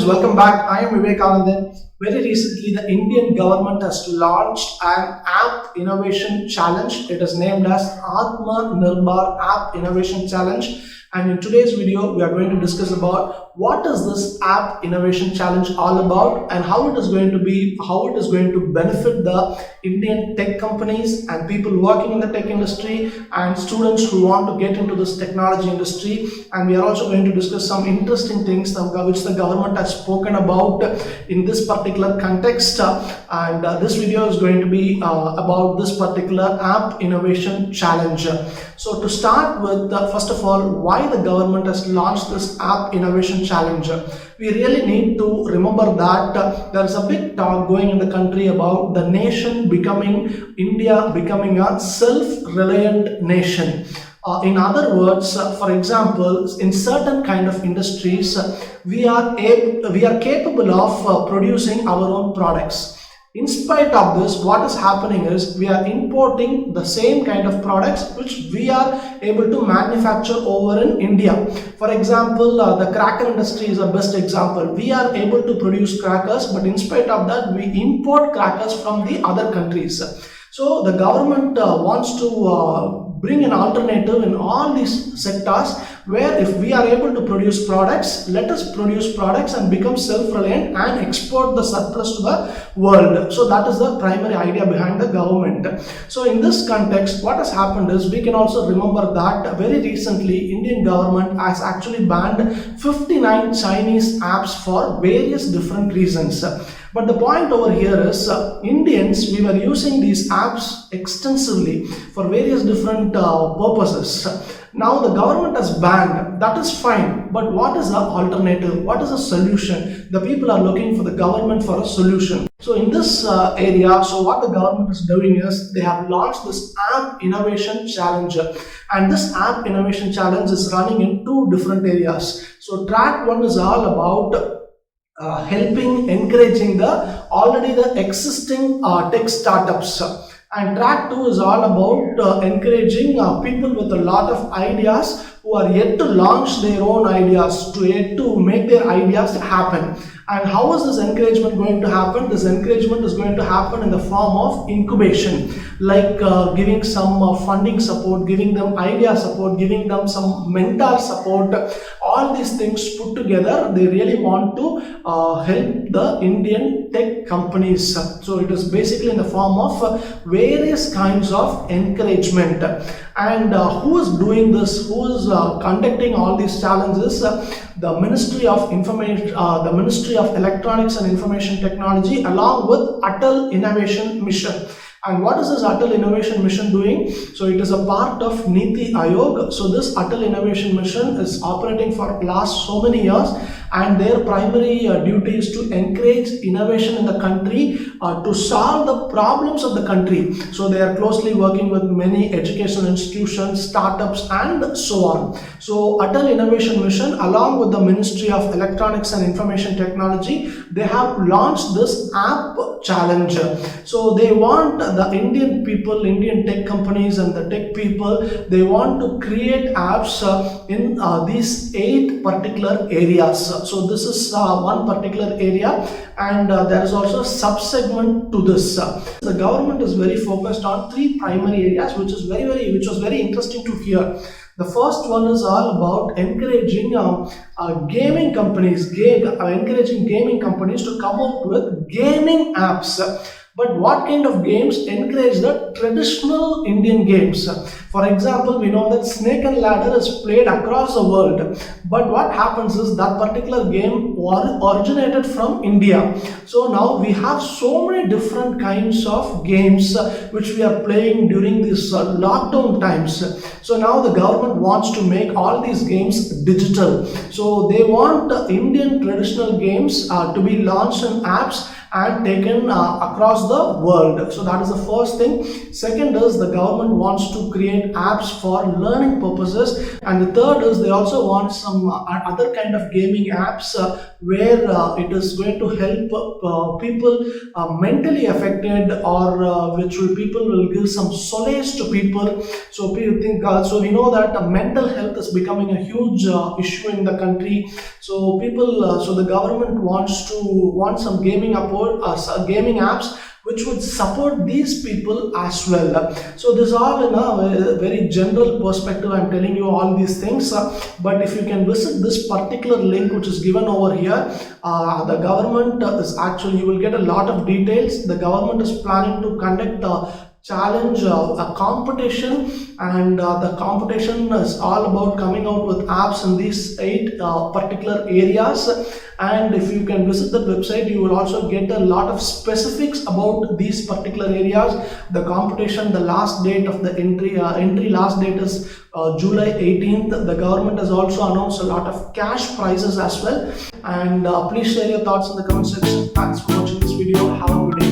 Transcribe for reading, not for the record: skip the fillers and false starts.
welcome back. I am Vivekanandan. Very recently, the Indian government has launched an app innovation challenge. It is named as Atmanirbhar App Innovation Challenge. And in today's video, we are going to discuss about what is this app innovation challenge all about and how it is going to benefit the Indian tech companies and people working in the tech industry and students who want to get into this technology industry. And we are also going to discuss some interesting things which the government has spoken about in this particular context. And this video is going to be about this particular app innovation challenge. So to start with, first of all, why the government has launched this app innovation challenge? We really need to remember that there is a big talk going in the country about the nation India becoming a self-reliant nation. In other words, for example, in certain kind of industries, we are capable of producing our own products. In spite of this, what is happening is we are importing the same kind of products which we are able to manufacture over in India. For example, the cracker industry is a best example. We are able to produce crackers, but in spite of that, we import crackers from the other countries. So the government wants to bring an alternative in all these sectors where if we are able to produce products, let us produce products and become self-reliant and export the surplus to the world. So that is the primary idea behind the government. So in this context, what has happened is we can also remember that very recently Indian government has actually banned 59 Chinese apps for various different reasons. But the point over here is Indians, we were using these apps extensively for various different purposes. Now the government has banned, that is fine, but what is the alternative? What is the solution? The people are looking for the government for a solution. So in this area, so what the government is doing is they have launched this app innovation challenge. And this app innovation challenge is running in two different areas. So track one is all about encouraging the existing tech startups, and track 2 is all about encouraging people with a lot of ideas who are yet to launch their own ideas, yet to make their ideas happen. And how is this encouragement going to happen? This encouragement is going to happen in the form of incubation, like giving some funding support, giving them idea support, giving them some mentor support. All these things put together, they really want to help the Indian tech companies. So it is basically in the form of various kinds of encouragement. And who is doing this? Who is conducting all these challenges? The Ministry of Information, the Ministry of Electronics and Information Technology, along with ATAL Innovation Mission. And what is this ATAL Innovation Mission doing? So it is a part of Niti Aayog. So this ATAL Innovation Mission is operating for last so many years, and their primary duty is to encourage innovation in the country to solve the problems of the country. So they are closely working with many educational institutions, startups, and so on. So ATAL Innovation Mission, along with the Ministry of Electronics and Information Technology, they have launched this app challenge. So they want the Indian people, Indian tech companies and the tech people, they want to create apps in these 8 particular areas. So this is one particular area, and there is also a sub-segment to this. The government is very focused on 3 primary areas, which was very interesting to hear. The first one is all about encouraging gaming companies to come up with gaming apps. But what kind of games? Encourage the traditional Indian games. For example, we know that Snake and Ladder is played across the world. But what happens is that particular game originated from India. So now we have so many different kinds of games which we are playing during these lockdown times. So now the government wants to make all these games digital. So they want Indian traditional games to be launched in apps, and taken across the world. So that is the first thing. Second is the government wants to create apps for learning purposes, and the third is they also want some other kind of gaming apps where it is going to help people mentally affected, or people will give some solace to people. So people think so we know that mental health is becoming a huge issue in the country. So so the government wants some gaming apps which would support these people as well. So this is all in a very general perspective. I'm telling you all these things, but if you can visit this particular link which is given over here, the government is actually, you will get a lot of details. The government is planning to conduct challenge a competition, and the competition is all about coming out with apps in these 8 particular areas. And if you can visit the website, you will also get a lot of specifics about these particular areas. The competition, the last date of the entry last date is July 18th. The government has also announced a lot of cash prizes as well. And please share your thoughts in the comment section. Thanks for watching this video. Have a good day.